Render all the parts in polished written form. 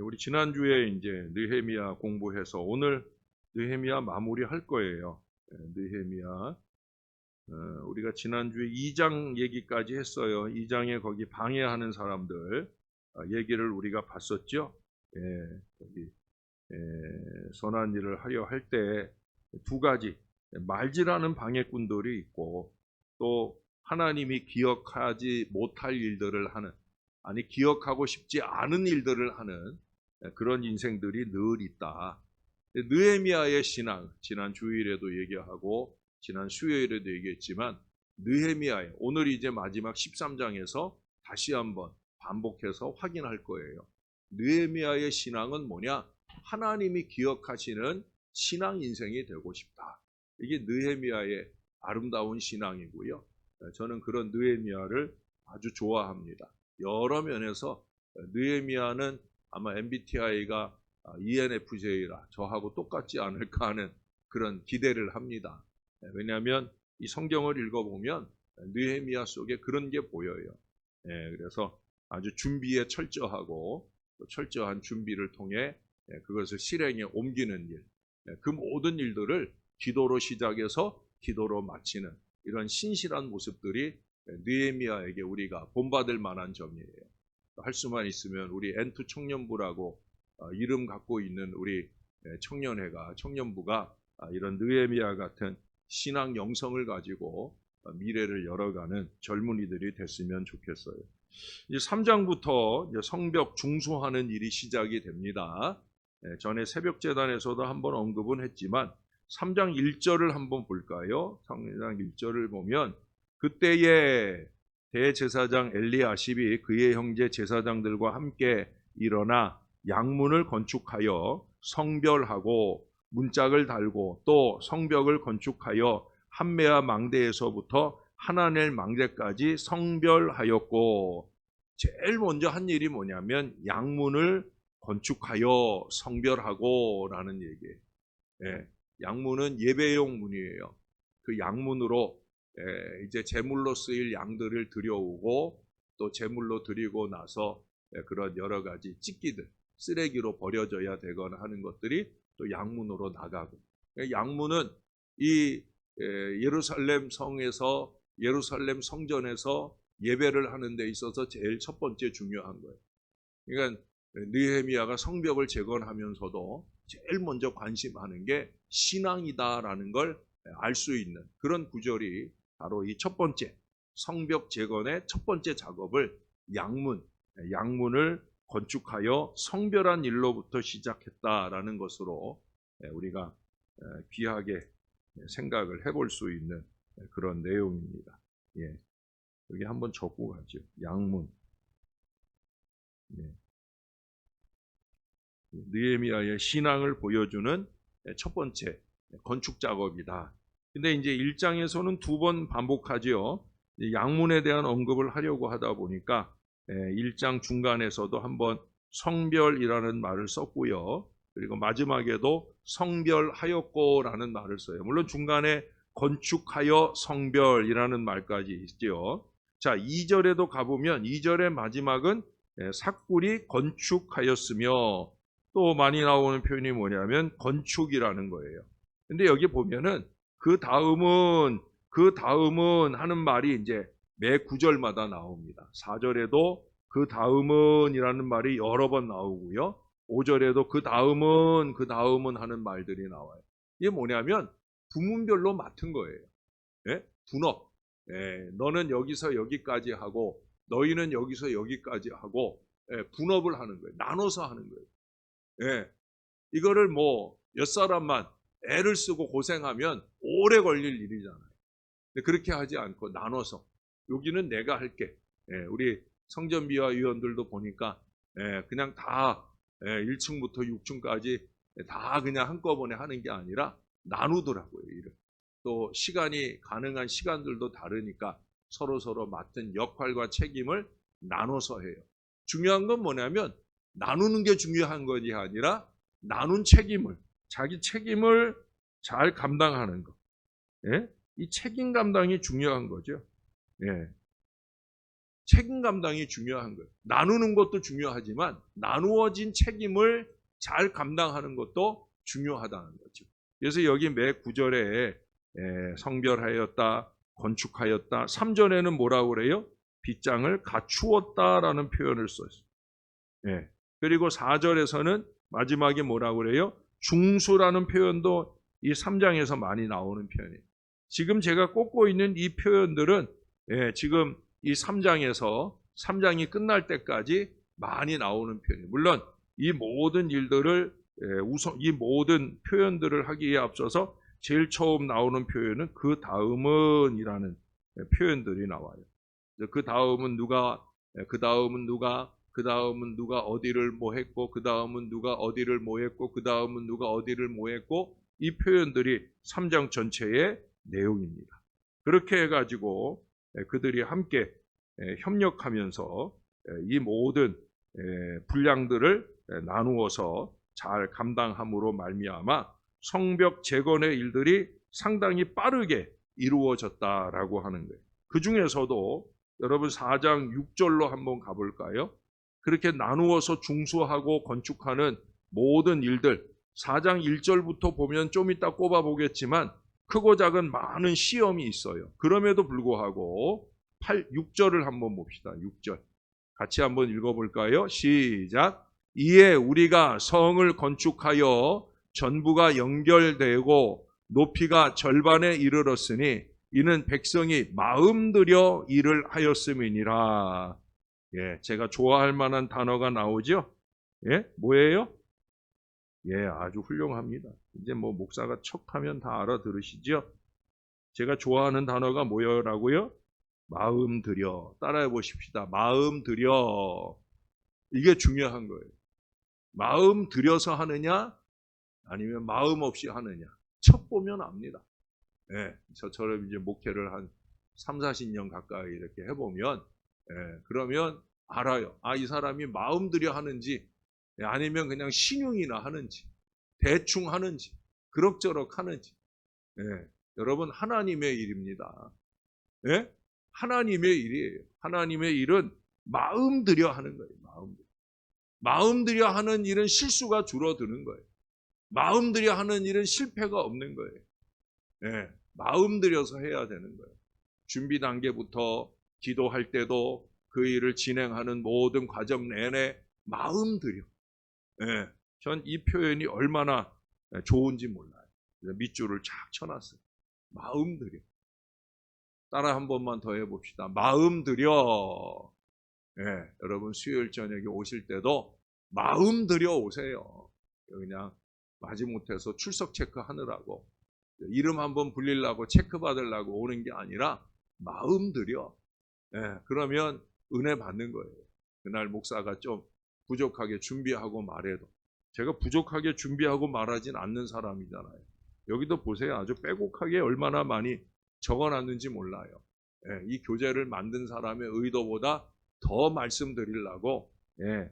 우리 지난주에 이제 느헤미야 공부해서 오늘 느헤미야 마무리할 거예요. 느헤미야. 우리가 지난주에 2장 얘기까지 했어요. 2장에 거기 방해하는 사람들 얘기를 우리가 봤었죠. 거기 선한 일을 하려 할 때 두 가지 말질하는 방해꾼들이 있고 또 하나님이 기억하지 못할 일들을 하는, 아니 기억하고 싶지 않은 일들을 하는 그런 인생들이 늘 있다. 느헤미야의 신앙, 지난 주일에도 얘기하고 지난 수요일에도 얘기했지만 느헤미야의 오늘 이제 마지막 13장에서 다시 한번 반복해서 확인할 거예요. 느헤미야의 신앙은 뭐냐? 하나님이 기억하시는 신앙 인생이 되고 싶다. 이게 느헤미야의 아름다운 신앙이고요. 저는 그런 느헤미야를 아주 좋아합니다. 여러 면에서 느헤미야는 아마 MBTI가 ENFJ라 저하고 똑같지 않을까 하는 그런 기대를 합니다. 왜냐하면 이 성경을 읽어보면 느헤미야 속에 그런 게 보여요. 그래서 아주 준비에 철저하고 철저한 준비를 통해 그것을 실행에 옮기는 일, 그 모든 일들을 기도로 시작해서 기도로 마치는 이런 신실한 모습들이 느헤미야에게 우리가 본받을 만한 점이에요. 할 수만 있으면 우리 N2 청년부라고 이름 갖고 있는 우리 청년부가 이런 느헤미야 같은 신앙 영성을 가지고 미래를 열어가는 젊은이들이 됐으면 좋겠어요. 이제 3장부터 이제 성벽 중수하는 일이 시작이 됩니다. 전에 새벽재단에서도 한번 언급은 했지만 3장 1절을 한번 볼까요? 3장 1절을 보면 그때에 대제사장 엘리야십이 그의 형제 제사장들과 함께 일어나 양문을 건축하여 성별하고 문짝을 달고 또 성벽을 건축하여 함메아 망대에서부터 하나넬 망대까지 성별하였고, 제일 먼저 한 일이 뭐냐면 양문을 건축하여 성별하고 라는 얘기예요. 양문은 예배용 문이에요. 그 양문으로 이제 제물로 쓰일 양들을 들여오고 또 제물로 드리고 나서 그런 여러 가지 찢기들, 쓰레기로 버려져야 되거나 하는 것들이 또 양문으로 나가고, 양문은 이 예루살렘 성에서 예루살렘 성전에서 예배를 하는 데 있어서 제일 첫 번째 중요한 거예요. 그러니까 느헤미야가 성벽을 재건하면서도 제일 먼저 관심하는 게 신앙이다라는 걸 알 수 있는 그런 구절이 바로 이 첫 번째 성벽 재건의 첫 번째 작업을 양문을 건축하여 성별한 일로부터 시작했다라는 것으로 우리가 귀하게 생각을 해볼 수 있는 그런 내용입니다. 여기 한번 적고 가죠. 양문. 느헤미야의 신앙을 보여주는 첫 번째 건축 작업이다. 근데 이제 1장에서는 두 번 반복하죠. 양문에 대한 언급을 하려고 하다 보니까 1장 중간에서도 한번 성별이라는 말을 썼고요. 그리고 마지막에도 성별하였고라는 말을 써요. 물론 중간에 건축하여 성별이라는 말까지 있죠. 자, 2절에도 가보면 2절의 마지막은 삭굴이 건축하였으며, 또 많이 나오는 표현이 뭐냐면 건축이라는 거예요. 근데 여기 보면은 그 다음은 하는 말이 이제 매 구절마다 나옵니다. 4절에도 그 다음은 이라는 말이 여러 번 나오고요. 5절에도 그 다음은 하는 말들이 나와요. 이게 뭐냐면 부문별로 맡은 거예요. 분업. 너는 여기서 여기까지 하고 너희는 여기서 여기까지 하고 분업을 하는 거예요. 나눠서 하는 거예요. 이거를 뭐 몇 사람만 애를 쓰고 고생하면 오래 걸릴 일이잖아요. 근데 그렇게 하지 않고 나눠서 여기는 내가 할게. 우리 성전비화 위원들도 보니까 그냥 다 1층부터 6층까지 다 그냥 한꺼번에 하는 게 아니라 나누더라고요, 일을. 또 시간이 가능한 시간들도 다르니까 서로 맡은 역할과 책임을 나눠서 해요. 중요한 건 뭐냐면 나누는 게 중요한 것이 아니라 나눈 책임을, 자기 책임을 잘 감당하는 것. 이 책임 감당이 중요한 거죠. 책임 감당이 중요한 거예요. 나누는 것도 중요하지만 나누어진 책임을 잘 감당하는 것도 중요하다는 거죠. 그래서 여기 매 구절에 성별하였다, 건축하였다. 3절에는 뭐라고 그래요? 빗장을 갖추었다라는 표현을 썼어요. 예. 그리고 4절에서는 마지막에 뭐라고 그래요? 중수라는 표현도 이 3장에서 많이 나오는 표현이에요. 지금 제가 꼽고 있는 이 표현들은 지금 이 3장에서 3장이 끝날 때까지 많이 나오는 표현이에요. 물론 이 모든 일들을 이 모든 표현들을 하기에 앞서서 제일 처음 나오는 표현은 그 다음은 이라는 표현들이 나와요. 그 다음은 누가, 그 다음은 누가, 그 다음은 누가 어디를 뭐 했고, 그 다음은 누가 어디를 뭐 했고, 그 다음은 누가 어디를 뭐 했고, 이 표현들이 3장 전체의 내용입니다. 그렇게 해가지고 그들이 함께 협력하면서 이 모든 분량들을 나누어서 잘 감당함으로 말미암아 성벽 재건의 일들이 상당히 빠르게 이루어졌다라고 하는 거예요. 그 중에서도 여러분 4장 6절로 한번 가볼까요? 그렇게 나누어서 중수하고 건축하는 모든 일들 4장 1절부터 보면 좀 이따 꼽아보겠지만 크고 작은 많은 시험이 있어요. 그럼에도 불구하고 6절을 한번 봅시다. 6절 같이 한번 읽어볼까요? 시작. 이에 우리가 성을 건축하여 전부가 연결되고 높이가 절반에 이르렀으니 이는 백성이 마음 들여 일을 하였음이니라. 제가 좋아할 만한 단어가 나오죠? 뭐예요? 아주 훌륭합니다. 이제 뭐 목사가 척하면 다 알아들으시죠? 제가 좋아하는 단어가 뭐라고요? 마음 들여. 따라해 보십시다. 마음 들여. 이게 중요한 거예요. 마음 들여서 하느냐 아니면 마음 없이 하느냐. 척 보면 압니다. 저처럼 이제 목회를 한 3, 40년 가까이 이렇게 해보면 그러면 알아요. 이 사람이 마음 들여 하는지 아니면 그냥 신용이나 하는지 대충 하는지 그럭저럭 하는지. 여러분 하나님의 일입니다. 하나님의 일이에요. 하나님의 일은 마음 들여 하는 거예요. 마음 들여 하는 일은 실수가 줄어드는 거예요. 마음 들여 하는 일은 실패가 없는 거예요. 마음 들여서 해야 되는 거예요. 준비 단계부터 기도할 때도 그 일을 진행하는 모든 과정 내내 마음 들여. 전 이 표현이 얼마나 좋은지 몰라요. 밑줄을 쫙 쳐놨어요. 마음 들여. 따라 한 번만 더 해봅시다. 마음 들여. 여러분 수요일 저녁에 오실 때도 마음 들여 오세요. 그냥 마지못해서 출석 체크하느라고 이름 한번 불리려고 체크 받으려고 오는 게 아니라 마음 들여. 그러면 은혜 받는 거예요. 그날 목사가 좀 부족하게 준비하고 말해도 제가 부족하게 준비하고 말하진 않는 사람이잖아요. 여기도 보세요. 아주 빼곡하게 얼마나 많이 적어놨는지 몰라요. 이 교재를 만든 사람의 의도보다 더 말씀드리려고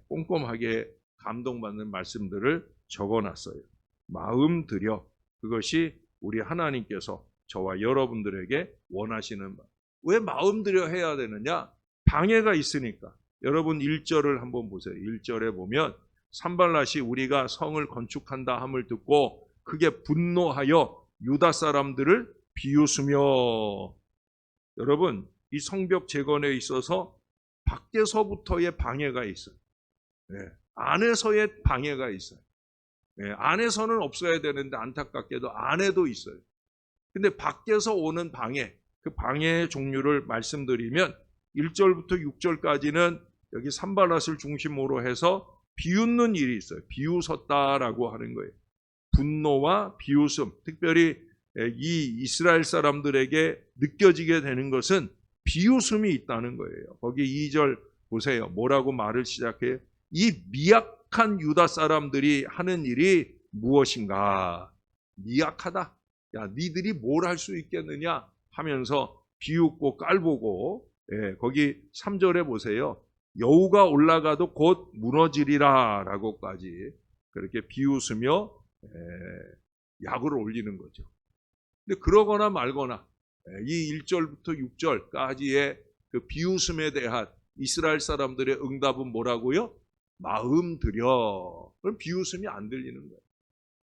꼼꼼하게 감동받는 말씀들을 적어놨어요. 마음 들여. 그것이 우리 하나님께서 저와 여러분들에게 원하시는 바. 왜 마음 들여 해야 되느냐? 방해가 있으니까. 여러분 1절을 한번 보세요. 1절에 보면 산발랏이 우리가 성을 건축한다 함을 듣고 크게 분노하여 유다 사람들을 비웃으며. 여러분 이 성벽 재건에 있어서 밖에서부터의 방해가 있어요. 안에서의 방해가 있어요. 안에서는 없어야 되는데 안타깝게도 안에도 있어요. 근데 밖에서 오는 방해, 그 방해의 종류를 말씀드리면 1절부터 6절까지는 여기 산발랏을 중심으로 해서 비웃는 일이 있어요. 비웃었다라고 하는 거예요. 분노와 비웃음, 특별히 이 이스라엘 사람들에게 느껴지게 되는 것은 비웃음이 있다는 거예요. 거기 2절 보세요. 뭐라고 말을 시작해요? 이 미약한 유다 사람들이 하는 일이 무엇인가? 미약하다. 야, 니들이 뭘 할 수 있겠느냐? 하면서 비웃고 깔보고, 거기 3절에 보세요. 여우가 올라가도 곧 무너지리라 라고까지 그렇게 비웃으며 약을 올리는 거죠. 근데 그러거나 말거나 이 1절부터 6절까지의 그 비웃음에 대한 이스라엘 사람들의 응답은 뭐라고요? 마음 들여. 그럼 비웃음이 안 들리는 거예요.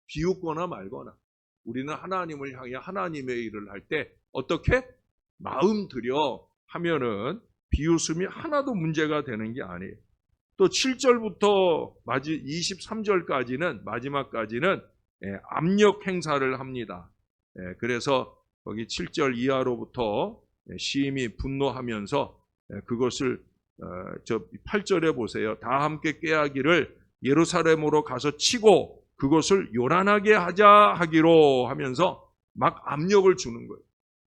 비웃거나 말거나. 우리는 하나님을 향해 하나님의 일을 할 때 어떻게? 마음 들여 하면은 비웃음이 하나도 문제가 되는 게 아니에요. 또 7절부터 23절까지는 마지막까지는 압력 행사를 합니다. 그래서 거기 7절 이하로부터 시임이 분노하면서 그것을 저 8절에 보세요. 다 함께 꾀하기를 예루살렘으로 가서 치고 그것을 요란하게 하자 하기로 하면서 막 압력을 주는 거예요.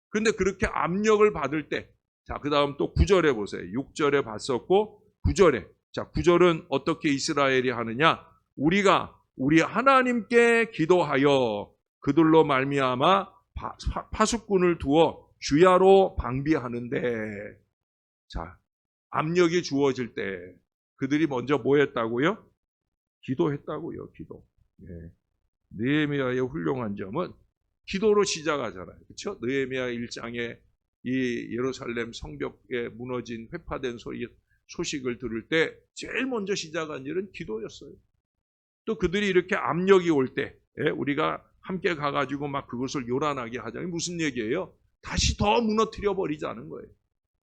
근데 그렇게 압력을 받을 때, 자, 그 다음 또 9절에 보세요. 6절에 봤었고 9절에, 자, 9절은 어떻게 이스라엘이 하느냐? 우리가 우리 하나님께 기도하여 그들로 말미암아 파수꾼을 두어 주야로 방비하는데, 자, 압력이 주어질 때 그들이 먼저 뭐 했다고요? 기도했다고요. 기도. 느헤미야의 훌륭한 점은 기도로 시작하잖아요. 그렇죠? 느헤미야 1장에 이 예루살렘 성벽에 무너진 회파된 소식을 들을 때 제일 먼저 시작한 일은 기도였어요. 또 그들이 이렇게 압력이 올 때 우리가 함께 가가지고 막 그것을 요란하게 하자. 무슨 얘기예요? 다시 더 무너뜨려 버리자는 거예요.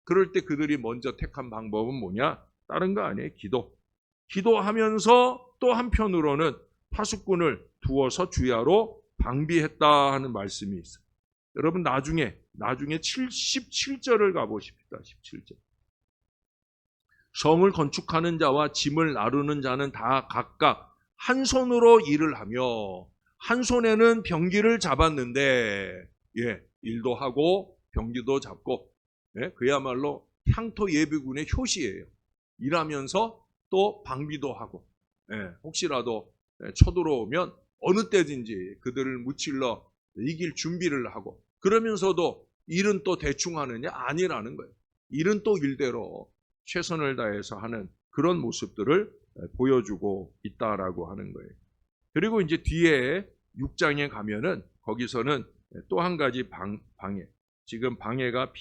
그럴 때 그들이 먼저 택한 방법은 뭐냐? 다른 거 아니에요. 기도. 기도하면서 또 한편으로는 파수꾼을 두어서 주야로 방비했다 하는 말씀이 있어요. 여러분 나중에 17절을 가보십시다. 17절. 성을 건축하는 자와 짐을 나르는 자는 다 각각 한 손으로 일을 하며 한 손에는 병기를 잡았는데 일도 하고 병기도 잡고 그야말로 향토 예비군의 효시예요. 일하면서 또 방비도 하고 혹시라도 쳐들어오면 어느 때든지 그들을 무찔러 이길 준비를 하고 그러면서도 일은 또 대충 하느냐? 아니라는 거예요. 일은 또 일대로 최선을 다해서 하는 그런 모습들을 보여주고 있다라고 하는 거예요. 그리고 이제 뒤에 6장에 가면은 거기서는 또 한 가지 방해. 지금 방해가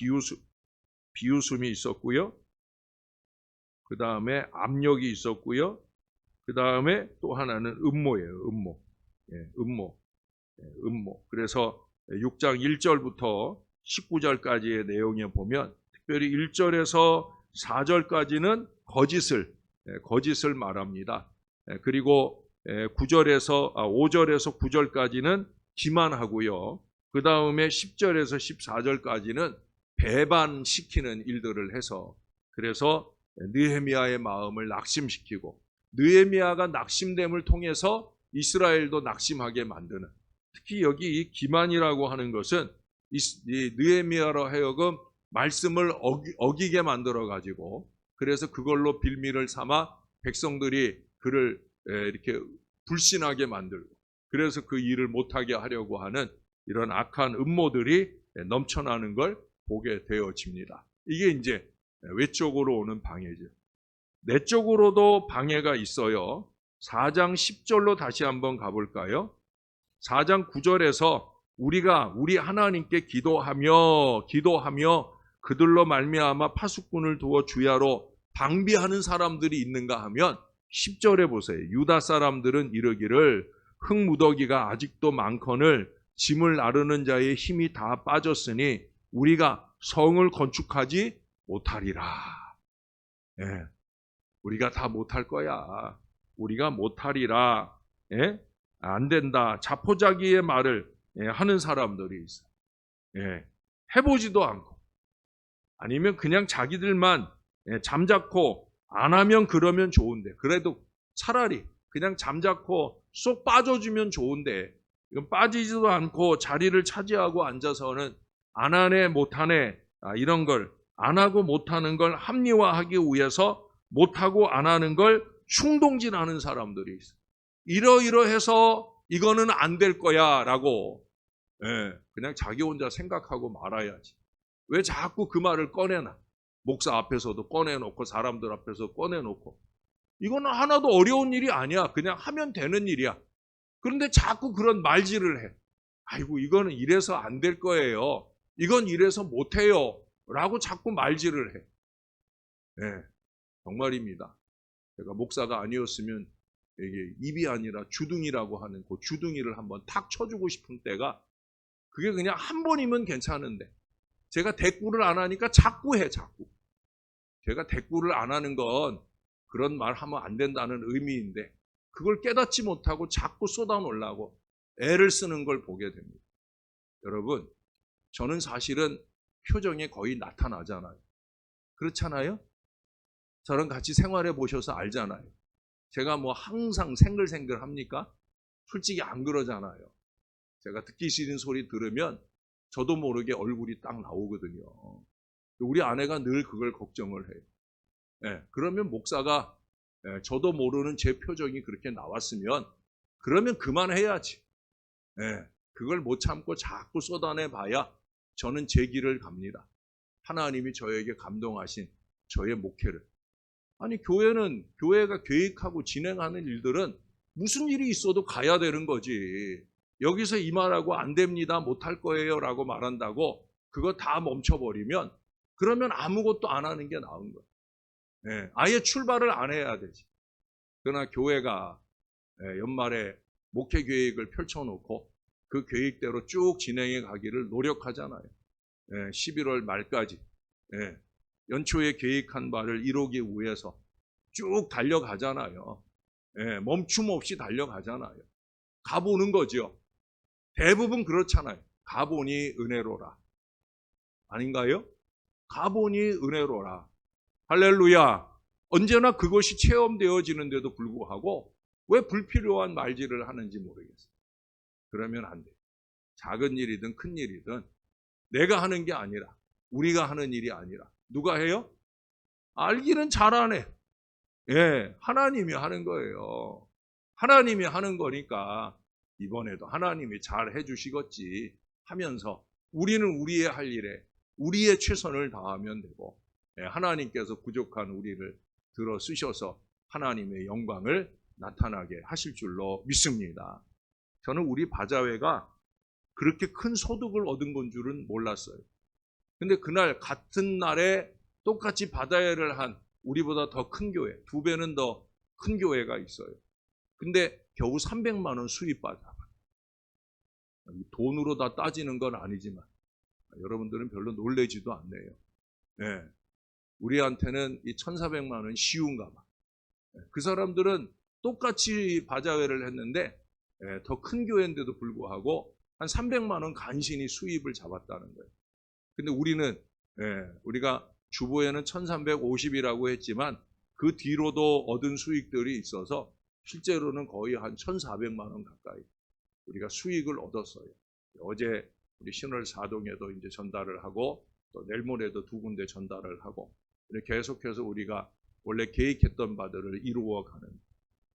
비웃음이 있었고요. 그 다음에 압력이 있었고요. 그 다음에 또 하나는 음모예요. 음모. 그래서 6장 1절부터 19절까지의 내용에 보면 특별히 1절에서 4절까지는 거짓을 말합니다. 그리고 5절에서 9절까지는 기만하고요. 그 다음에 10절에서 14절까지는 배반시키는 일들을 해서 그래서 느헤미야의 마음을 낙심시키고 느헤미야가 낙심됨을 통해서 이스라엘도 낙심하게 만드는, 특히 여기 이 기만이라고 하는 것은 이 느헤미야로 하여금 말씀을 어기게 만들어 가지고 그래서 그걸로 빌미를 삼아 백성들이 그를 이렇게 불신하게 만들고 그래서 그 일을 못하게 하려고 하는 이런 악한 음모들이 넘쳐나는 걸 보게 되어집니다. 이게 이제 외적으로 오는 방해죠. 내적으로도 방해가 있어요. 4장 10절로 다시 한번 가볼까요? 4장 9절에서 우리가 우리 하나님께 기도하며 그들로 말미암아 파수꾼을 두어 주야로 방비하는 사람들이 있는가 하면 10절에 보세요. 유다 사람들은 이르기를 흙무더기가 아직도 많거늘 짐을 나르는 자의 힘이 다 빠졌으니 우리가 성을 건축하지 못하리라. 우리가 다 못할 거야. 우리가 못하리라. 안 된다. 자포자기의 말을 하는 사람들이 있어요. 해보지도 않고 아니면 그냥 자기들만 잠자코 안 하면 그러면 좋은데 그래도 차라리 그냥 잠자코 쏙 빠져주면 좋은데 이건 빠지지도 않고 자리를 차지하고 앉아서는 안 하네 못하네 이런 걸 안 하고 못하는 걸 합리화하기 위해서 못하고 안 하는 걸 충동질하는 사람들이 있어요. 이러이러해서 이거는 안 될 거야 라고 그냥 자기 혼자 생각하고 말아야지. 왜 자꾸 그 말을 꺼내나? 목사 앞에서도 꺼내놓고 사람들 앞에서 꺼내놓고 이거는 하나도 어려운 일이 아니야. 그냥 하면 되는 일이야. 그런데 자꾸 그런 말질을 해. 아이고 이거는 이래서 안 될 거예요. 이건 이래서 못해요. 라고 자꾸 말질을 해. 정말입니다. 제가 목사가 아니었으면 이게 입이 아니라 주둥이라고 하는 그 주둥이를 한번 탁 쳐주고 싶은 때가, 그게 그냥 한 번이면 괜찮은데 제가 대꾸를 안 하니까 자꾸 해. 자꾸. 제가 대꾸를 안 하는 건 그런 말 하면 안 된다는 의미인데 그걸 깨닫지 못하고 자꾸 쏟아놓으려고 애를 쓰는 걸 보게 됩니다. 여러분, 저는 사실은 표정에 거의 나타나잖아요. 그렇잖아요? 저랑 같이 생활해 보셔서 알잖아요. 제가 뭐 항상 생글생글 합니까? 솔직히 안 그러잖아요. 제가 듣기 싫은 소리 들으면 저도 모르게 얼굴이 딱 나오거든요. 우리 아내가 늘 그걸 걱정을 해요. 그러면 목사가 저도 모르는 제 표정이 그렇게 나왔으면 그러면 그만해야지. 그걸 못 참고 자꾸 쏟아내 봐야 저는 제 길을 갑니다. 하나님이 저에게 감동하신 저의 목회를. 아니, 교회가 계획하고 진행하는 일들은 무슨 일이 있어도 가야 되는 거지. 여기서 이 말하고 안 됩니다, 못할 거예요 라고 말한다고 그거 다 멈춰버리면 그러면 아무것도 안 하는 게 나은 거예요. 아예 출발을 안 해야 되지. 그러나 교회가 연말에 목회 계획을 펼쳐놓고 그 계획대로 쭉 진행해 가기를 노력하잖아요. 11월 말까지 연초에 계획한 바를 이루기 위해서 쭉 달려가잖아요. 멈춤 없이 달려가잖아요. 가보는 거죠. 대부분 그렇잖아요. 가보니 은혜로라. 아닌가요? 가보니 은혜로라. 할렐루야. 언제나 그것이 체험되어지는데도 불구하고 왜 불필요한 말질을 하는지 모르겠어요. 그러면 안 돼요. 작은 일이든 큰 일이든 내가 하는 게 아니라, 우리가 하는 일이 아니라 누가 해요? 알기는 잘하네. 하나님이 하는 거예요. 하나님이 하는 거니까 이번에도 하나님이 잘 해주시겠지 하면서 우리는 우리의 할 일에 우리의 최선을 다하면 되고, 하나님께서 부족한 우리를 들어 쓰셔서 하나님의 영광을 나타나게 하실 줄로 믿습니다. 저는 우리 바자회가 그렇게 큰 소득을 얻은 건 줄은 몰랐어요. 근데 그날 같은 날에 똑같이 바자회를 한 우리보다 더 큰 교회, 2배는 더 큰 교회가 있어요. 근데 겨우 300만 원 수입 받아. 돈으로 다 따지는 건 아니지만 여러분들은 별로 놀라지도 않네요. 우리한테는 이 1,400만 원 쉬운가 봐. 그 사람들은 똑같이 바자회를 했는데 더 큰 교회인데도 불구하고 한 300만 원 간신히 수입을 잡았다는 거예요. 근데 우리가 주보에는 1,350이라고 했지만 그 뒤로도 얻은 수익들이 있어서 실제로는 거의 한 1,400만 원 가까이 우리가 수익을 얻었어요. 어제 우리 신월 사동에도 이제 전달을 하고 또 내일 모레도 2군데 전달을 하고 계속해서 우리가 원래 계획했던 바들을 이루어가는,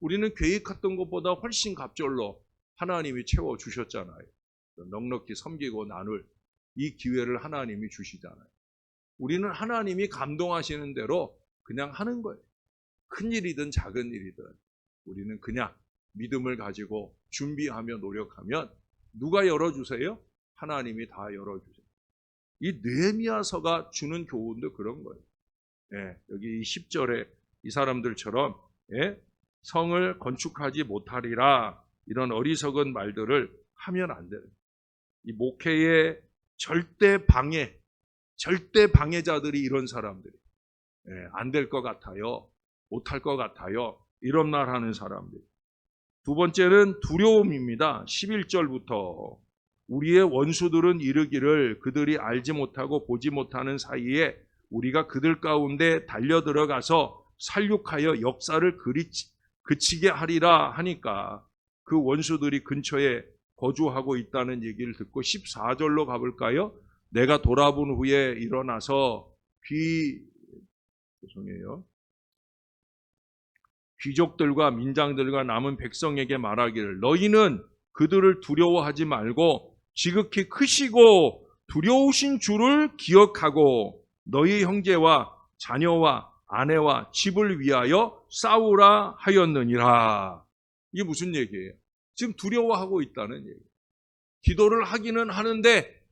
우리는 계획했던 것보다 훨씬 갑절로 하나님이 채워주셨잖아요. 넉넉히 섬기고 나눌 이 기회를 하나님이 주시잖아요. 우리는 하나님이 감동하시는 대로 그냥 하는 거예요. 큰 일이든 작은 일이든 우리는 그냥 믿음을 가지고 준비하며 노력하면 누가 열어주세요? 하나님이 다 열어주세요. 이 느헤미야서가 주는 교훈도 그런 거예요. 여기 10절에 이 사람들처럼 성을 건축하지 못하리라 이런 어리석은 말들을 하면 안 돼요. 이 목회의 절대 방해자들이 이런 사람들이 안 될 것 같아요. 못할 것 같아요. 이런 말 하는 사람들. 두 번째는 두려움입니다. 11절부터 우리의 원수들은 이르기를 그들이 알지 못하고 보지 못하는 사이에 우리가 그들 가운데 달려들어가서 살육하여 역사를 그치게 하리라 하니까 그 원수들이 근처에 거주하고 있다는 얘기를 듣고 14절로 가볼까요? 내가 돌아본 후에 일어나서 귀족들과 민장들과 남은 백성에게 말하기를 너희는 그들을 두려워하지 말고 지극히 크시고 두려우신 주를 기억하고 너희 형제와 자녀와 아내와 집을 위하여 싸우라 하였느니라. 이게 무슨 얘기예요? 지금 두려워하고 있다는 얘기예요. 기도를 하기는 하는데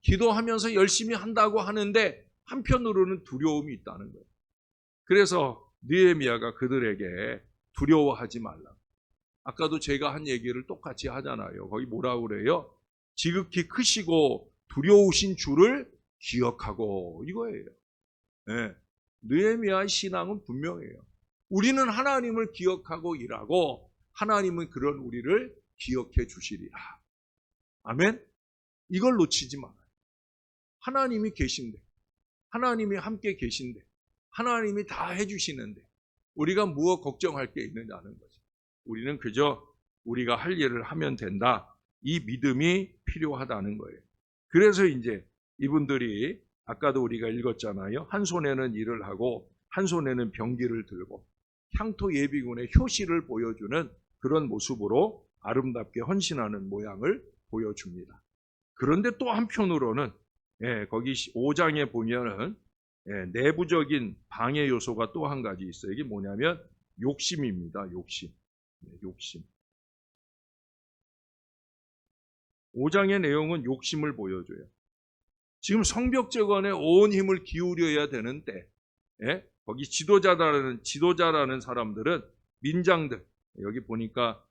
기도하면서 열심히 한다고 하는데 한편으로는 두려움이 있다는 거예요. 그래서 느헤미야가 그들에게 두려워하지 말라. 아까도 제가 한 얘기를 똑같이 하잖아요. 거기 뭐라고 그래요? 지극히 크시고 두려우신 주를 기억하고, 이거예요. 네. 느헤미야의 신앙은 분명해요. 우리는 하나님을 기억하고 일하고 하나님은 그런 우리를 기억해 주시리라. 아멘? 이걸 놓치지 말아요. 하나님이 계신데, 하나님이 함께 계신데, 하나님이 다 해주시는데 우리가 무엇 걱정할 게 있느냐는 거죠. 우리는 그저 우리가 할 일을 하면 된다. 이 믿음이 필요하다는 거예요. 그래서 이제 이분들이 아까도 우리가 읽었잖아요. 한 손에는 일을 하고 한 손에는 병기를 들고 향토 예비군의 효시를 보여주는 그런 모습으로 아름답게 헌신하는 모양을 보여줍니다. 그런데 또 한편으로는 거기 5장에 보면은 내부적인 방해 요소가 또 한 가지 있어요. 이게 뭐냐면 욕심입니다. 욕심. 5장의 내용은 욕심을 보여줘요. 지금 성벽 재건에 온 힘을 기울여야 되는데 거기 지도자라는 사람들은 민장들, 여기 보니까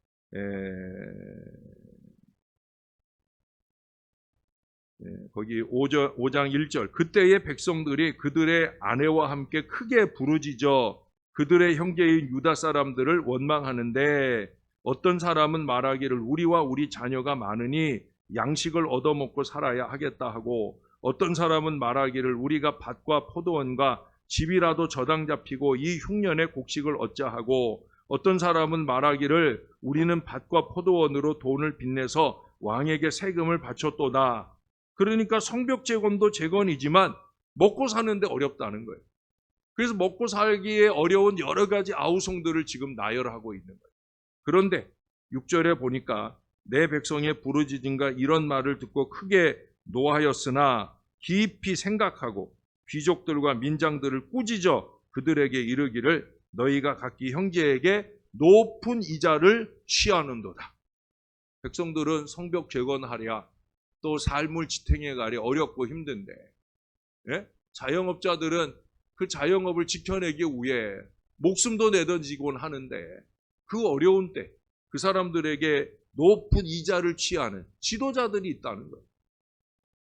거기 5장 1절, 그때의 백성들이 그들의 아내와 함께 크게 부르짖어 그들의 형제인 유다 사람들을 원망하는데, 어떤 사람은 말하기를 우리와 우리 자녀가 많으니 양식을 얻어먹고 살아야 하겠다 하고, 어떤 사람은 말하기를 우리가 밭과 포도원과 집이라도 저당 잡히고 이 흉년에 곡식을 얻자 하고, 어떤 사람은 말하기를 우리는 밭과 포도원으로 돈을 빚내서 왕에게 세금을 바쳤도다. 그러니까 성벽 재건도 재건이지만 먹고 사는데 어렵다는 거예요. 그래서 먹고 살기에 어려운 여러 가지 아우성들을 지금 나열하고 있는 거예요. 그런데 6절에 보니까 내 백성의 부르짖음과 이런 말을 듣고 크게 노하였으나 깊이 생각하고 귀족들과 민장들을 꾸짖어 그들에게 이르기를 너희가 각기 형제에게 높은 이자를 취하는도다. 백성들은 성벽 재건하랴, 또 삶을 지탱해 가랴 어렵고 힘든데, 자영업자들은 그 자영업을 지켜내기 위해 목숨도 내던지곤 하는데, 그 어려운 때 그 사람들에게 높은 이자를 취하는 지도자들이 있다는 거예요.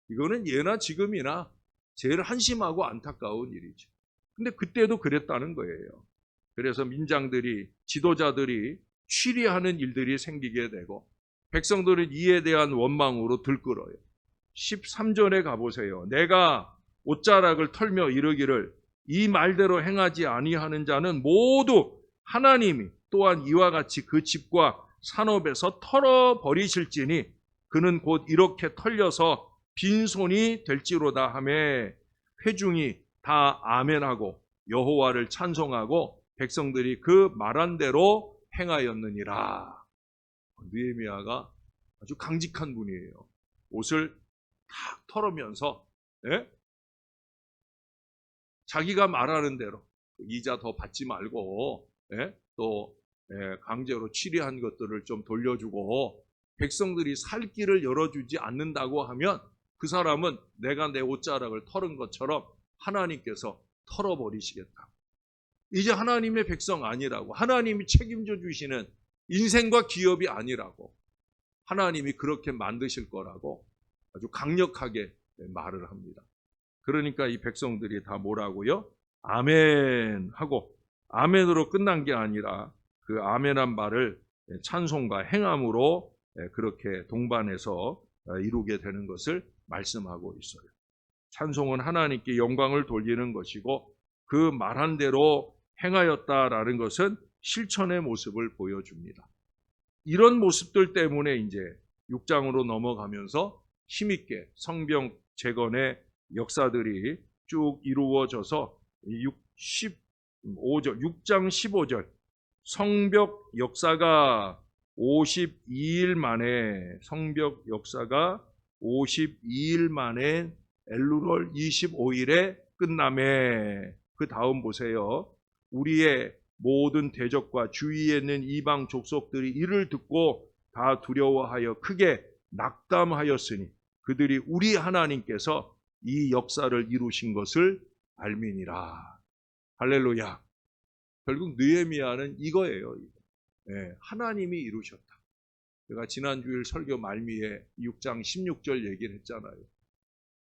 이거는 예나 지금이나 제일 한심하고 안타까운 일이죠. 근데 그때도 그랬다는 거예요. 그래서 민장들이, 지도자들이 취리하는 일들이 생기게 되고 백성들은 이에 대한 원망으로 들끓어요. 13절에 가보세요. 내가 옷자락을 털며 이르기를 이 말대로 행하지 아니하는 자는 모두 하나님이 또한 이와 같이 그 집과 산업에서 털어버리실지니 그는 곧 이렇게 털려서 빈손이 될지로다 하매, 회중이 다 아멘하고 여호와를 찬송하고 백성들이 그 말한 대로 행하였느니라. 느헤미야가 아주 강직한 분이에요. 옷을 탁 털으면서 자기가 말하는 대로 이자 더 받지 말고 또 강제로 취리한 것들을 좀 돌려주고 백성들이 살 길을 열어주지 않는다고 하면 그 사람은 내가 내 옷자락을 털은 것처럼 하나님께서 털어버리시겠다. 이제 하나님의 백성 아니라고, 하나님이 책임져 주시는 인생과 기업이 아니라고, 하나님이 그렇게 만드실 거라고 아주 강력하게 말을 합니다. 그러니까 이 백성들이 다 뭐라고요? 아멘 하고, 아멘으로 끝난 게 아니라 그 아멘한 말을 찬송과 행함으로 그렇게 동반해서 이루게 되는 것을 말씀하고 있어요. 찬송은 하나님께 영광을 돌리는 것이고 그 말한 대로 행하였다라는 것은 실천의 모습을 보여줍니다. 이런 모습들 때문에 이제 6장으로 넘어가면서 힘있게 성벽 재건의 역사들이 쭉 이루어져서 6장 15절 성벽 역사가 52일 만에, 성벽 역사가 52일 만에 엘루월 25일에 끝남에, 그 다음 보세요. 우리의 모든 대적과 주위에 있는 이방 족속들이 이를 듣고 다 두려워하여 크게 낙담하였으니 그들이 우리 하나님께서 이 역사를 이루신 것을 알미니라. 할렐루야. 결국 느헤미야는 이거예요. 예, 하나님이 이루셨다. 제가 지난주일 설교 말미에 6장 16절 얘기를 했잖아요.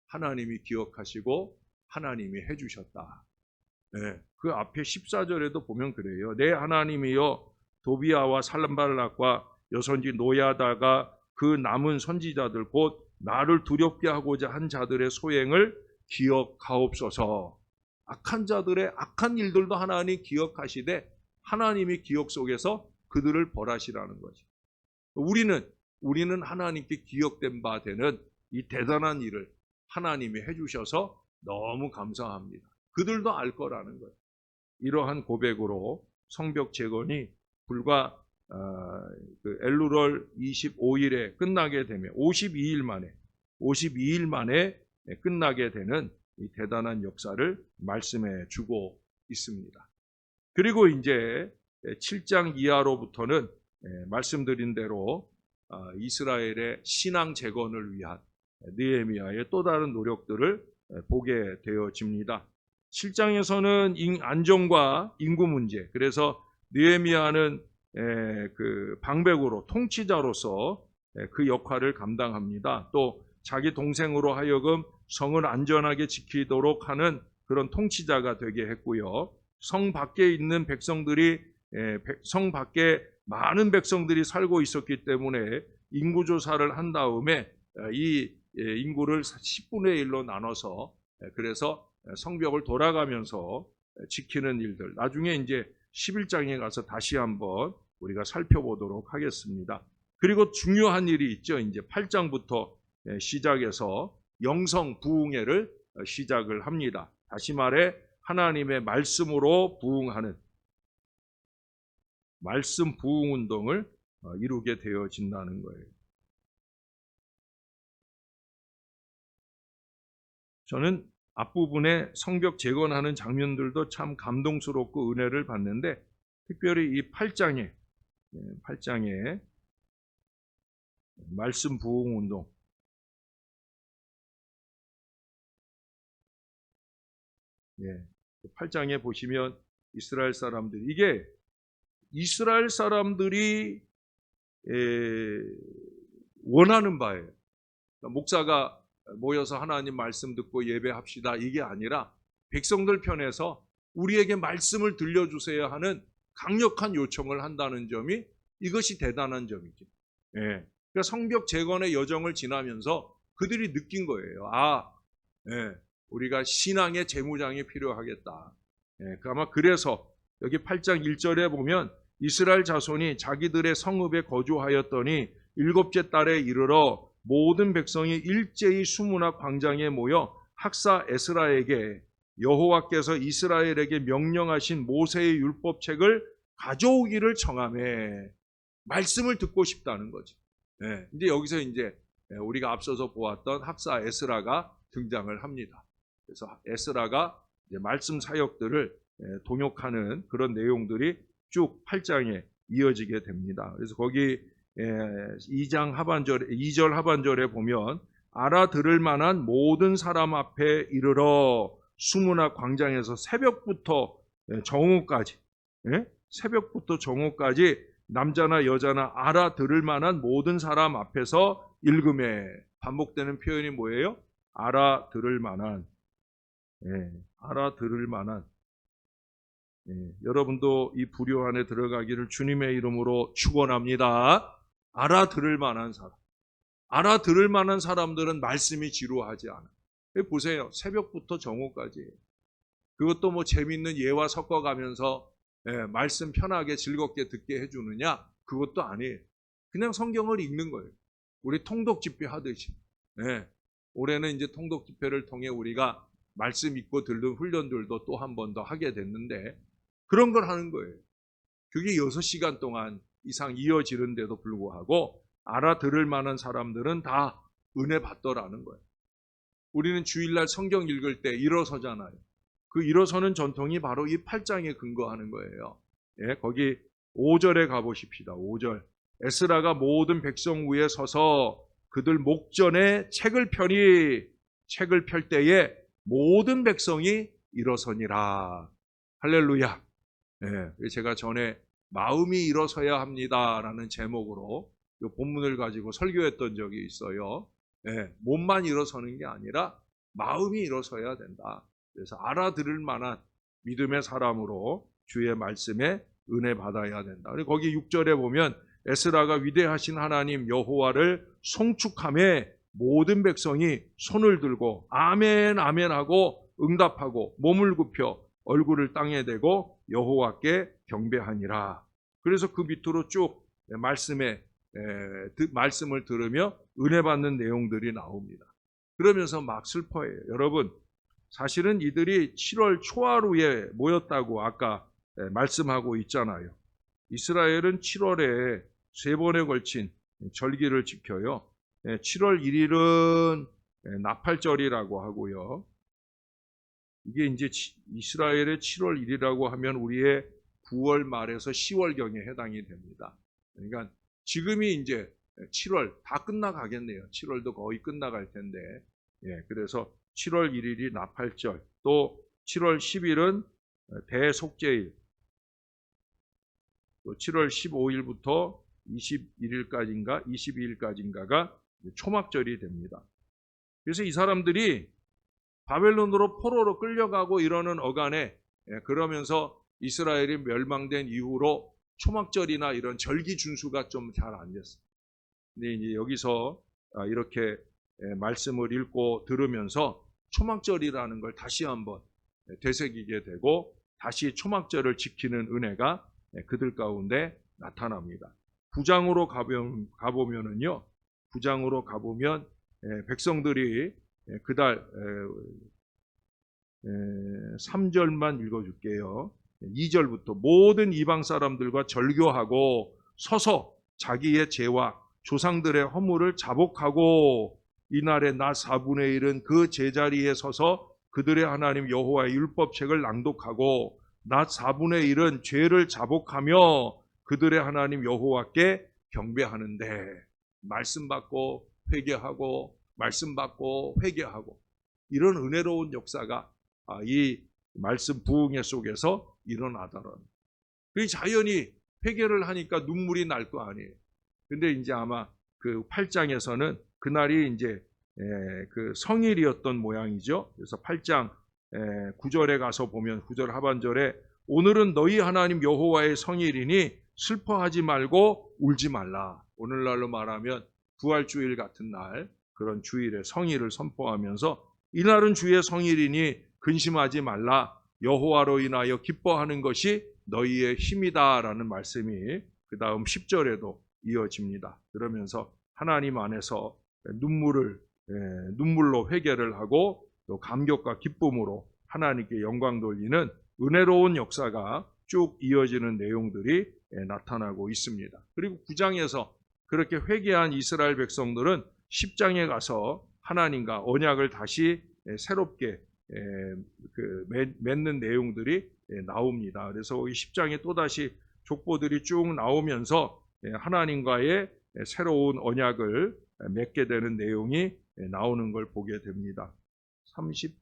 하나님이 기억하시고 하나님이 해주셨다. 예, 그 앞에 14절에도 보면 그래요. 내 하나님이여 도비아와 살람발락과 여선지 노야다가 그 남은 선지자들 곧 나를 두렵게 하고자 한 자들의 소행을 기억하옵소서. 악한 자들의 악한 일들도 하나님 기억하시되 하나님이 기억 속에서 그들을 벌하시라는 거죠. 우리는 하나님께 기억된 바 되는 이 대단한 일을 하나님이 해주셔서 너무 감사합니다. 그들도 알 거라는 거예요. 이러한 고백으로 성벽 재건이 불과 엘루럴 25일에 끝나게 되면 52일 만에 끝나게 되는 이 대단한 역사를 말씀해 주고 있습니다. 그리고 이제 7장 이하로부터는 말씀드린 대로 이스라엘의 신앙 재건을 위한 느헤미야의 또 다른 노력들을 보게 되어집니다. 7장에서는 안정과 인구 문제, 그래서 느헤미야는 그 방백으로 통치자로서 그 역할을 감당합니다. 또 자기 동생으로 하여금 성을 안전하게 지키도록 하는 그런 통치자가 되게 했고요. 성 밖에 있는 백성들이 성 밖에 많은 백성들이 살고 있었기 때문에 인구 조사를 한 다음에 이 인구를 10분의 1로 나눠서 그래서 성벽을 돌아가면서 지키는 일들, 나중에 이제 11장에 가서 다시 한번 우리가 살펴보도록 하겠습니다. 그리고 중요한 일이 있죠. 이제 8장부터 시작해서 영성 부흥회를 시작을 합니다. 다시 말해 하나님의 말씀으로 부흥하는 말씀 부흥 운동을 이루게 되어진다는 거예요. 저는 앞부분에 성벽 재건하는 장면들도 참 감동스럽고 은혜를 받는데 특별히 이 8장에 말씀 부흥 운동, 예, 8장에 보시면 이스라엘 사람들, 이게 이스라엘 사람들이 원하는 바예요. 목사가 모여서 하나님 말씀 듣고 예배합시다, 이게 아니라 백성들 편에서 우리에게 말씀을 들려주세요 하는 강력한 요청을 한다는 점이, 이것이 대단한 점이죠. 예. 그러니까 성벽 재건의 여정을 지나면서 그들이 느낀 거예요. 예, 우리가 신앙의 재무장이 필요하겠다. 예, 아마 그래서 여기 8장 1절에 보면 이스라엘 자손이 자기들의 성읍에 거주하였더니 7째 달에 이르러 모든 백성이 일제히 수문학 광장에 모여 학사 에스라에게 여호와께서 이스라엘에게 명령하신 모세의 율법책을 가져오기를 청하매, 말씀을 듣고 싶다는 거죠. 네, 이제 여기서 이제 우리가 앞서서 보았던 학사 에스라가 등장을 합니다. 그래서 에스라가 이제 말씀 사역들을 동역하는 그런 내용들이 쭉 8장에 이어지게 됩니다. 그래서 거기 2장 하반절에, 2절 하반절에 보면 알아들을 만한 모든 사람 앞에 이르러 수문학 광장에서 새벽부터 정오까지, 새벽부터 정오까지 남자나 여자나 알아들을 만한 모든 사람 앞에서 읽음에, 반복되는 표현이 뭐예요? 알아들을 만한, 알아들을 만한. 여러분도 이 부류 안에 들어가기를 주님의 이름으로 축원합니다. 알아들을 만한 사람. 알아들을 만한 사람들은 말씀이 지루하지 않아요. 보세요. 새벽부터 정오까지. 그것도 뭐 재밌는 예와 섞어가면서 말씀 편하게 즐겁게 듣게 해주느냐? 그것도 아니에요. 그냥 성경을 읽는 거예요. 우리 통독 집회 하듯이. 올해는 이제 통독 집회를 통해 우리가 말씀 읽고 듣는 훈련들도 또 한 번 더 하게 됐는데 그런 걸 하는 거예요. 그게 6시간 동안 이상 이어지는데도 불구하고 알아들을 만한 사람들은 다 은혜 받더라는 거예요. 우리는 주일날 성경 읽을 때 일어서잖아요. 그 일어서는 전통이 바로 이 8장에 근거하는 거예요. 거기 5절에 가보십시다. 5절. 에스라가 모든 백성 위에 서서 그들 목전에 책을 펴니 책을 펼 때에 모든 백성이 일어서니라. 할렐루야. 제가 전에 마음이 일어서야 합니다라는 제목으로 이 본문을 가지고 설교했던 적이 있어요. 몸만 일어서는 게 아니라 마음이 일어서야 된다. 그래서 알아들을 만한 믿음의 사람으로 주의 말씀에 은혜 받아야 된다. 그리고 거기 6절에 보면 에스라가 위대하신 하나님 여호와를 송축함에 모든 백성이 손을 들고 아멘 아멘 하고 응답하고 몸을 굽혀 얼굴을 땅에 대고 여호와께 경배하니라. 그래서 그 밑으로 쭉 말씀을 들으며 은혜 받는 내용들이 나옵니다. 그러면서 막 슬퍼해요. 여러분, 사실은 이들이 7월 초하루에 모였다고 아까 말씀하고 있잖아요. 이스라엘은 7월에 3번에 걸친 절기를 지켜요. 7월 1일은 나팔절이라고 하고요. 이게 이제 이스라엘의 7월 1일이라고 하면 우리의 9월 말에서 10월경에 해당이 됩니다. 그러니까 지금이 이제 7월 다 끝나가겠네요. 7월도 거의 끝나갈 텐데. 그래서 7월 1일이 나팔절, 또 7월 10일은 대속죄일, 또 7월 15일부터 22일까지인가가 초막절이 됩니다. 그래서 이 사람들이 바벨론으로 포로로 끌려가고 이러는 어간에 그러면서 이스라엘이 멸망된 이후로 초막절이나 이런 절기 준수가 좀 잘 안 됐어요. 근데 이제 여기서 이렇게 말씀을 읽고 들으면서 초막절이라는 걸 다시 한번 되새기게 되고 다시 초막절을 지키는 은혜가 그들 가운데 나타납니다. 9장으로 가보면은요, 9장으로 가보면 백성들이 그달 3절만 읽어줄게요. 2절부터 모든 이방 사람들과 절교하고 서서 자기의 죄와 조상들의 허물을 자복하고 이날의 낮 4분의 1은 그 제자리에 서서 그들의 하나님 여호와의 율법책을 낭독하고 낮 4분의 1은 죄를 자복하며 그들의 하나님 여호와께 경배하는데, 말씀 받고 회개하고 말씀 받고 회개하고 이런 은혜로운 역사가 이 말씀 부흥회 속에서 일어나더라는. 그 자연히 회개를 하니까 눈물이 날 거 아니에요. 근데 이제 아마 그 8장에서는 그날이 이제 그 성일이었던 모양이죠. 그래서 8장 9절에 가서 보면 9절 하반절에 오늘은 너희 하나님 여호와의 성일이니 슬퍼하지 말고 울지 말라. 오늘날로 말하면 부활주일 같은 날, 그런 주일에 성일을 선포하면서 이날은 주의 성일이니 근심하지 말라. 여호와로 인하여 기뻐하는 것이 너희의 힘이다라는 말씀이 그 다음 10절에도 이어집니다. 그러면서 하나님 안에서 눈물로 회개를 하고 또 감격과 기쁨으로 하나님께 영광 돌리는 은혜로운 역사가 쭉 이어지는 내용들이 나타나고 있습니다. 그리고 9장에서 그렇게 회개한 이스라엘 백성들은 10장에 가서 하나님과 언약을 다시 새롭게 맺는 내용들이 나옵니다. 그래서 이 10장에 또다시 족보들이 쭉 나오면서 하나님과의 새로운 언약을 맺게 되는 내용이 나오는 걸 보게 됩니다. 39절,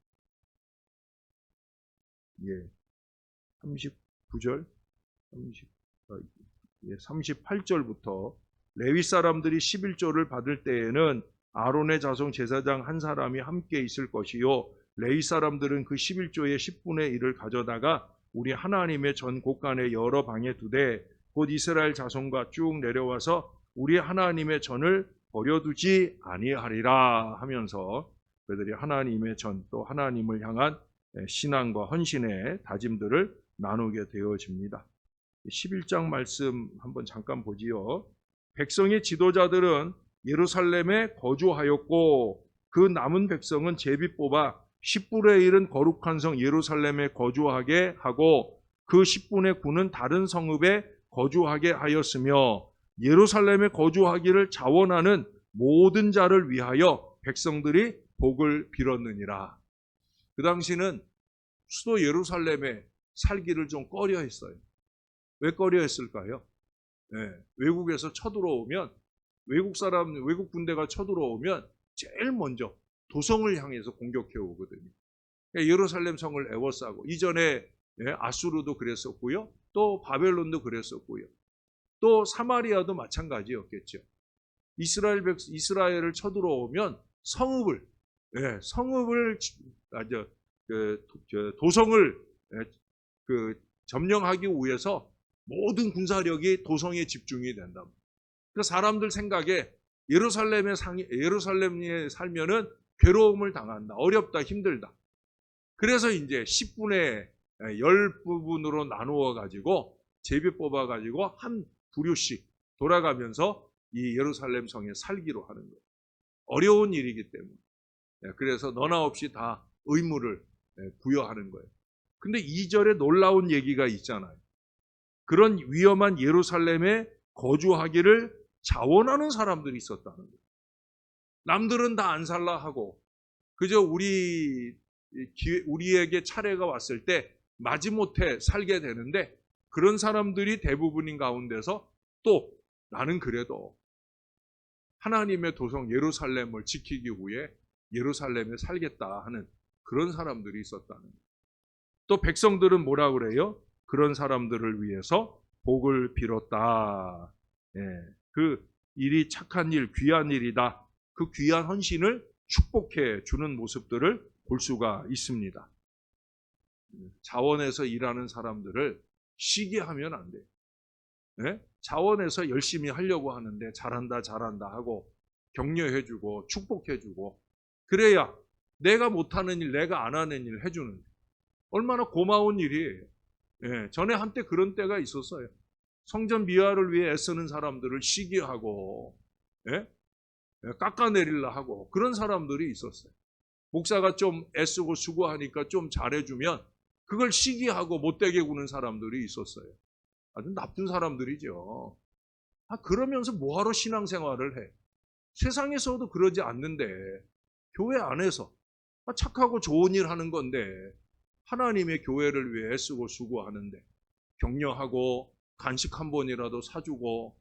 38절부터 레위 사람들이 11조를 받을 때에는 아론의 자손 제사장 한 사람이 함께 있을 것이요 레위 사람들은 그 11조의 10분의 1을 가져다가 우리 하나님의 전 곳간의 여러 방에 두되 곧 이스라엘 자손과 쭉 내려와서 우리 하나님의 전을 버려두지 아니하리라 하면서 그들이 하나님의 전, 또 하나님을 향한 신앙과 헌신의 다짐들을 나누게 되어집니다. 11장 말씀 한번 잠깐 보지요. 백성의 지도자들은 예루살렘에 거주하였고 그 남은 백성은 제비 뽑아 10분의 1은 거룩한 성 예루살렘에 거주하게 하고 그 10분의 9는 다른 성읍에 거주하게 하였으며 예루살렘에 거주하기를 자원하는 모든 자를 위하여 백성들이 복을 빌었느니라. 그 당시는 수도 예루살렘에 살기를 좀 꺼려했어요. 왜 꺼려했을까요? 외국에서 쳐들어오면 외국 군대가 쳐들어오면 제일 먼저 도성을 향해서 공격해 오거든요. 예루살렘 성을 에워싸고 이전에 예, 아수르도 그랬었고요. 또 바벨론도 그랬었고요. 또 사마리아도 마찬가지였겠죠. 이스라엘을 쳐들어오면 성읍을, 예, 성읍을 도성을 점령하기 위해서 모든 군사력이 도성에 집중이 된다. 그 사람들 생각에 예루살렘에 살면은 괴로움을 당한다, 어렵다, 힘들다. 그래서 이제 10분의 10부분으로 나누어 가지고 제비 뽑아 가지고 한 부류씩 돌아가면서 이 예루살렘 성에 살기로 하는 거예요. 어려운 일이기 때문에. 그래서 너나 없이 다 의무를 부여하는 거예요. 근데 2절에 놀라운 얘기가 있잖아요. 그런 위험한 예루살렘에 거주하기를 자원하는 사람들이 있었다는 거예요. 남들은 다 안 살라 하고 그저 우리에게 차례가 왔을 때 마지못해 살게 되는데, 그런 사람들이 대부분인 가운데서 또 나는 그래도 하나님의 도성 예루살렘을 지키기 위해 예루살렘에 살겠다 하는 그런 사람들이 있었다는 거예요. 또 백성들은 뭐라 그래요? 그런 사람들을 위해서 복을 빌었다. 예, 그 일이 착한 일, 귀한 일이다. 그 귀한 헌신을 축복해 주는 모습들을 볼 수가 있습니다. 자원에서 일하는 사람들을 쉬게 하면 안 돼요. 예? 자원에서 열심히 하려고 하는데 잘한다 잘한다 하고 격려해주고 축복해주고, 그래야 내가 못하는 일, 내가 안 하는 일 해주는, 얼마나 고마운 일이에요. 예, 전에 한때 그런 때가 있었어요. 성전 미화를 위해 애쓰는 사람들을 시기하고, 예? 깎아내리려 하고 그런 사람들이 있었어요. 목사가 좀 애쓰고 수고하니까 좀 잘해주면 그걸 시기하고 못되게 구는 사람들이 있었어요. 아주 나쁜 사람들이죠. 그러면서 뭐하러 신앙생활을 해? 세상에서도 그러지 않는데 교회 안에서 착하고 좋은 일 하는 건데, 하나님의 교회를 위해 애쓰고 수고하는데 격려하고 간식 한 번이라도 사주고,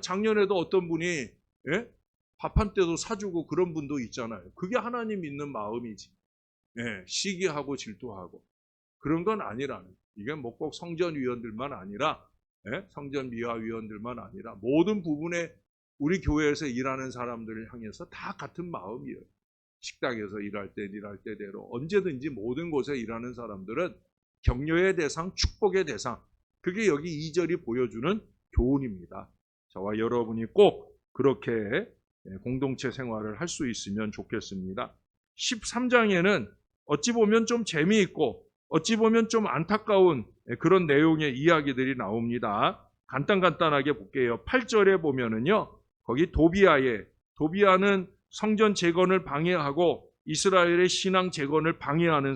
작년에도 어떤 분이, 예? 밥 한 때도 사주고 그런 분도 있잖아요. 그게 하나님 믿는 마음이지. 예, 시기하고 질투하고 그런 건 아니라는. 이게 뭐 꼭 성전위원들만 아니라, 예? 성전미화위원들만 아니라 모든 부분에 우리 교회에서 일하는 사람들을 향해서 다 같은 마음이에요. 식당에서 일할 때대로 언제든지 모든 곳에 일하는 사람들은 격려의 대상, 축복의 대상. 그게 여기 2절이 보여주는 교훈입니다. 저와 여러분이 꼭 그렇게 공동체 생활을 할 수 있으면 좋겠습니다. 13장에는 어찌 보면 좀 재미있고 어찌 보면 좀 안타까운 그런 내용의 이야기들이 나옵니다. 간단하게 볼게요. 8절에 보면은요, 거기 도비아는 성전 재건을 방해하고 이스라엘의 신앙 재건을 방해하는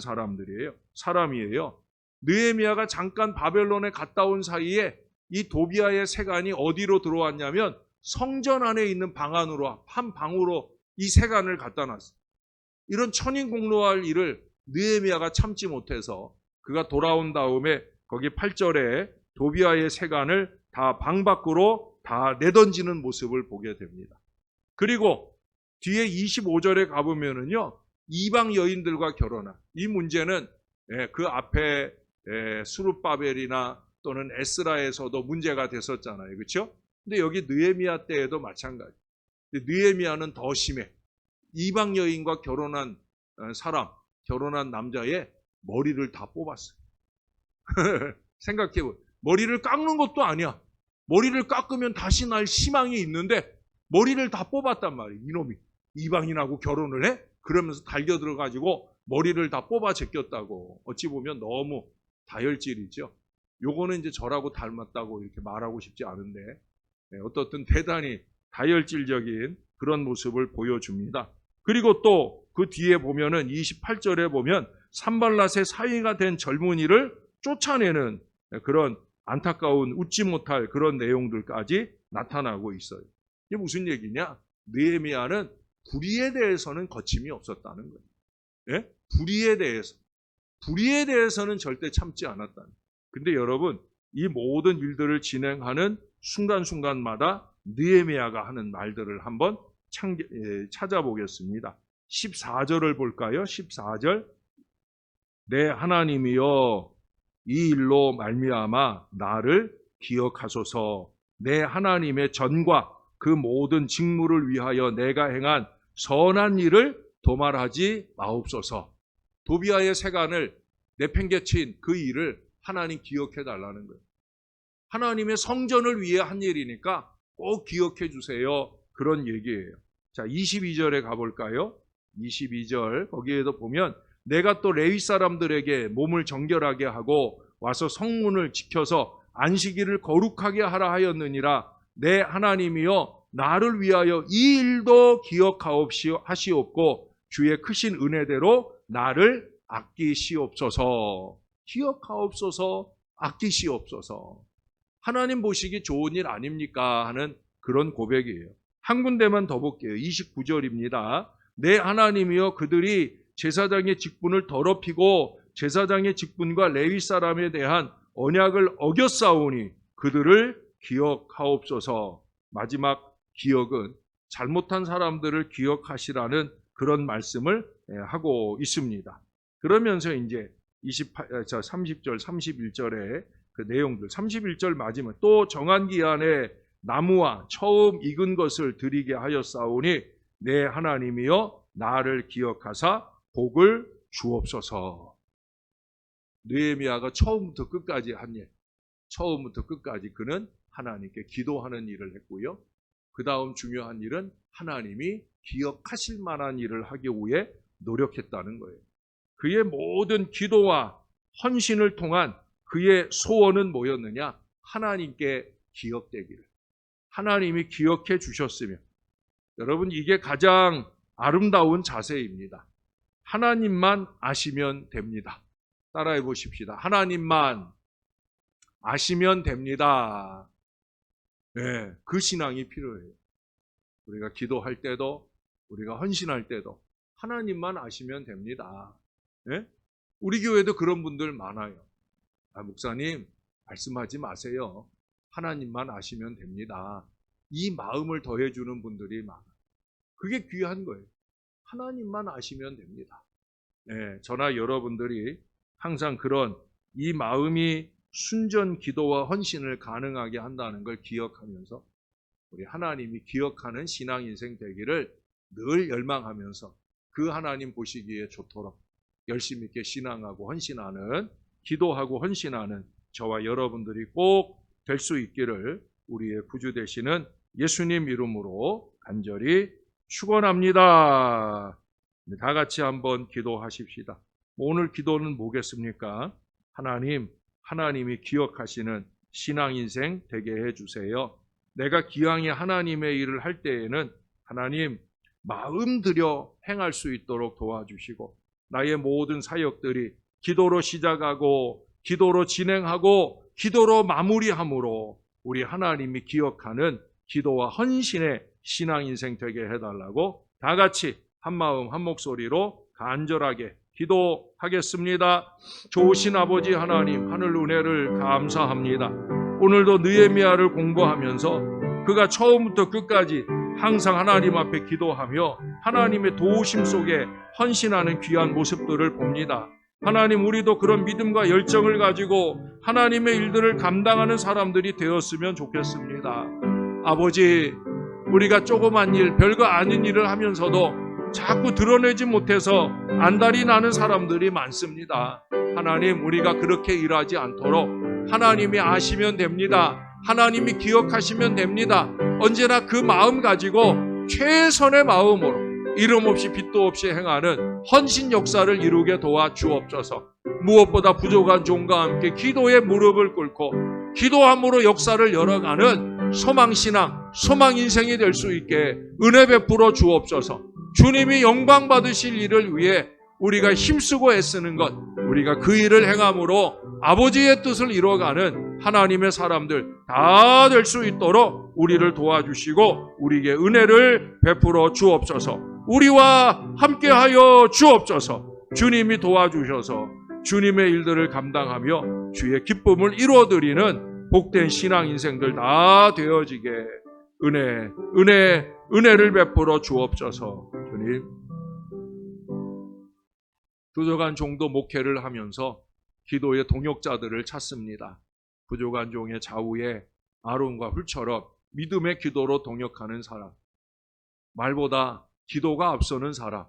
사람이에요. 느헤미야가 잠깐 바벨론에 갔다 온 사이에 이 도비아의 세간이 어디로 들어왔냐면 성전 안에 있는 방 안으로, 한 방으로 이 세간을 갖다 놨어요. 이런 천인공노할 일을 느헤미야가 참지 못해서 그가 돌아온 다음에 거기 8절에 도비아의 세간을 다 방 밖으로 다 내던지는 모습을 보게 됩니다. 그리고 뒤에 25절에 가보면은요, 이방 여인들과 결혼한 이 문제는 그 앞에 수룹바벨이나 또는 에스라에서도 문제가 됐었잖아요. 그렇죠? 근데 여기 느헤미야 때에도 마찬가지. 느헤미야는 더 심해. 이방 여인과 결혼한 남자의 머리를 다 뽑았어요. 생각해보세요. 머리를 깎는 것도 아니야. 머리를 깎으면 다시 날 희망이 있는데 머리를 다 뽑았단 말이에요. 이놈이 이방인하고 결혼을 해? 그러면서 달겨들어가지고 머리를 다 뽑아 제꼈다고. 어찌 보면 너무 다혈질이죠. 요거는 이제 저라고 닮았다고 이렇게 말하고 싶지 않은데, 어떻든 대단히 다혈질적인 그런 모습을 보여줍니다. 그리고 또 그 뒤에 보면은 28절에 보면 산발랏의 사위가 된 젊은이를 쫓아내는 그런 안타까운 웃지 못할 그런 내용들까지 나타나고 있어요. 이게 무슨 얘기냐? 느헤미야는 불의에 대해서는 거침이 없었다는 거예요. 예? 불의에 대해서는 절대 참지 않았다는. 근데 여러분, 이 모든 일들을 진행하는 순간순간마다 느헤미야가 하는 말들을 한번 찾아보겠습니다. 14절을 볼까요? 14절. 내 하나님이여, 이 일로 말미암아 나를 기억하소서. 내 하나님의 전과 그 모든 직무를 위하여 내가 행한 선한 일을 도말하지 마옵소서. 도비아의 세간을 내팽개친 그 일을 하나님 기억해 달라는 거예요. 하나님의 성전을 위해 한 일이니까 꼭 기억해 주세요. 그런 얘기예요. 자, 22절에 가볼까요? 22절 거기에도 보면 내가 또 레위 사람들에게 몸을 정결하게 하고 와서 성문을 지켜서 안식일을 거룩하게 하라 하였느니라. 내 하나님이여 나를 위하여 이 일도 기억하옵시옵고 주의 크신 은혜대로 나를 아끼시옵소서. 기억하옵소서, 아끼시옵소서. 하나님 보시기 좋은 일 아닙니까? 하는 그런 고백이에요. 한 군데만 더 볼게요. 29절입니다. 내 하나님이여 그들이 제사장의 직분을 더럽히고 제사장의 직분과 레위 사람에 대한 언약을 어겼사오니 그들을 기억하옵소서. 마지막 기억은 잘못한 사람들을 기억하시라는 그런 말씀을 하고 있습니다. 그러면서 이제 30절, 31절에 그 내용들, 31절 마지막 또 정한 기한에 나무와 처음 익은 것을 드리게 하였사오니 내 하나님이여 나를 기억하사 복을 주옵소서. 느헤미야가 처음부터 끝까지 한 일, 처음부터 끝까지 그는 하나님께 기도하는 일을 했고요. 그 다음 중요한 일은 하나님이 기억하실 만한 일을 하기 위해 노력했다는 거예요. 그의 모든 기도와 헌신을 통한 그의 소원은 뭐였느냐? 하나님께 기억되기를. 하나님이 기억해 주셨으면. 여러분, 이게 가장 아름다운 자세입니다. 하나님만 아시면 됩니다. 따라해 보십시다. 하나님만 아시면 됩니다. 네, 그 신앙이 필요해요. 우리가 기도할 때도, 우리가 헌신할 때도 하나님만 아시면 됩니다. 네? 우리 교회도 그런 분들 많아요. 목사님, 말씀하지 마세요. 하나님만 아시면 됩니다. 이 마음을 더해주는 분들이 많아요. 그게 귀한 거예요. 하나님만 아시면 됩니다. 네, 저나 여러분들이 항상 그런 이 마음이 순전 기도와 헌신을 가능하게 한다는 걸 기억하면서 우리 하나님이 기억하는 신앙 인생 되기를 늘 열망하면서 그 하나님 보시기에 좋도록 열심히 있게 신앙하고 헌신하는, 기도하고 헌신하는 저와 여러분들이 꼭 될 수 있기를 우리의 구주 되시는 예수님 이름으로 간절히 축원합니다. 다 같이 한번 기도하십시다. 오늘 기도는 뭐겠습니까? 하나님이 기억하시는 신앙 인생 되게 해주세요. 내가 기왕에 하나님의 일을 할 때에는 하나님 마음 들여 행할 수 있도록 도와주시고 나의 모든 사역들이 기도로 시작하고 기도로 진행하고 기도로 마무리함으로 우리 하나님이 기억하는 기도와 헌신의 신앙 인생 되게 해달라고 다 같이 한마음 한 목소리로 간절하게 기도하겠습니다. 좋으신 아버지 하나님, 하늘 은혜를 감사합니다. 오늘도 느헤미야를 공부하면서 그가 처음부터 끝까지 항상 하나님 앞에 기도하며 하나님의 도우심 속에 헌신하는 귀한 모습들을 봅니다. 하나님, 우리도 그런 믿음과 열정을 가지고 하나님의 일들을 감당하는 사람들이 되었으면 좋겠습니다. 아버지, 우리가 조그만 일, 별거 아닌 일을 하면서도 자꾸 드러내지 못해서 안달이 나는 사람들이 많습니다. 하나님, 우리가 그렇게 일하지 않도록 하나님이 아시면 됩니다. 하나님이 기억하시면 됩니다. 언제나 그 마음 가지고 최선의 마음으로 이름 없이 빚도 없이 행하는 헌신 역사를 이루게 도와주옵소서. 무엇보다 부족한 종과 함께 기도의 무릎을 꿇고 기도함으로 역사를 열어가는 소망신앙, 소망인생이 될 수 있게 은혜 베풀어 주옵소서. 주님이 영광 받으실 일을 위해 우리가 힘쓰고 애쓰는 것, 우리가 그 일을 행함으로 아버지의 뜻을 이루어가는 하나님의 사람들 다 될 수 있도록 우리를 도와주시고 우리에게 은혜를 베풀어 주옵소서. 우리와 함께하여 주옵소서. 주님이 도와주셔서 주님의 일들을 감당하며 주의 기쁨을 이루어드리는 복된 신앙 인생들 다 되어지게 은혜를 베풀어 주옵소서. 주님, 부족한 종도 목회를 하면서 기도의 동역자들을 찾습니다. 부족한 종의 좌우에 아론과 훌처럼 믿음의 기도로 동역하는 사람, 말보다 기도가 앞서는 사람,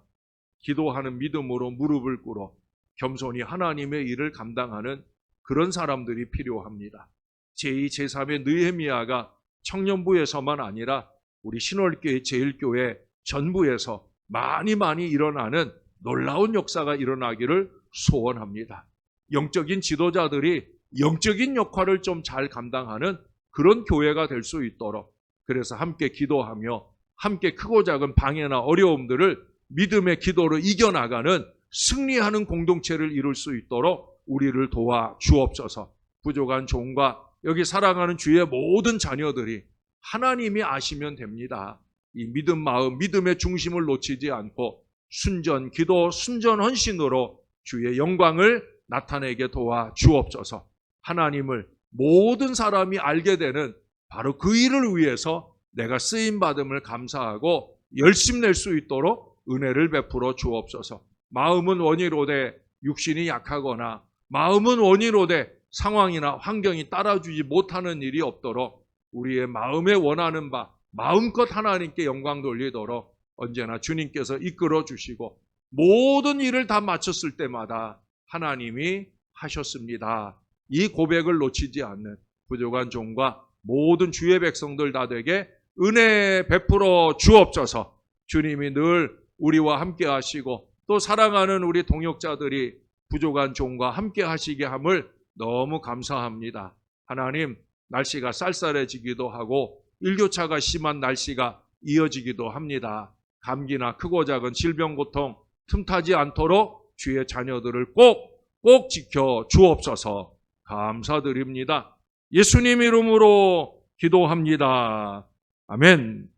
기도하는 믿음으로 무릎을 꿇어 겸손히 하나님의 일을 감당하는 그런 사람들이 필요합니다. 제2, 제3의 느헤미야가 청년부에서만 아니라 우리 신월교회 제1교회 전부에서 많이 일어나는 놀라운 역사가 일어나기를 소원합니다. 영적인 지도자들이 영적인 역할을 좀 잘 감당하는 그런 교회가 될 수 있도록, 그래서 함께 기도하며 함께 크고 작은 방해나 어려움들을 믿음의 기도로 이겨나가는 승리하는 공동체를 이룰 수 있도록 우리를 도와 주옵소서. 부족한 종과 여기 살아가는 주의 모든 자녀들이 하나님이 아시면 됩니다. 이 믿음 마음, 믿음의 중심을 놓치지 않고 순전 기도, 순전 헌신으로 주의 영광을 나타내게 도와 주옵소서. 하나님을 모든 사람이 알게 되는 바로 그 일을 위해서 내가 쓰임받음을 감사하고 열심낼 수 있도록 은혜를 베풀어 주옵소서. 마음은 원이로되 육신이 약하거나 마음은 원이로되 상황이나 환경이 따라주지 못하는 일이 없도록 우리의 마음에 원하는 바 마음껏 하나님께 영광 돌리도록 언제나 주님께서 이끌어 주시고 모든 일을 다 마쳤을 때마다 하나님이 하셨습니다. 이 고백을 놓치지 않는 부족한 종과 모든 주의 백성들 다 되게 은혜 베풀어 주옵소서. 주님이 늘 우리와 함께 하시고 또 사랑하는 우리 동역자들이 부족한 종과 함께 하시게 함을 너무 감사합니다. 하나님, 날씨가 쌀쌀해지기도 하고 일교차가 심한 날씨가 이어지기도 합니다. 감기나 크고 작은 질병 고통 틈타지 않도록 주의 자녀들을 꼭 지켜 주옵소서. 감사드립니다. 예수님 이름으로 기도합니다. 아멘.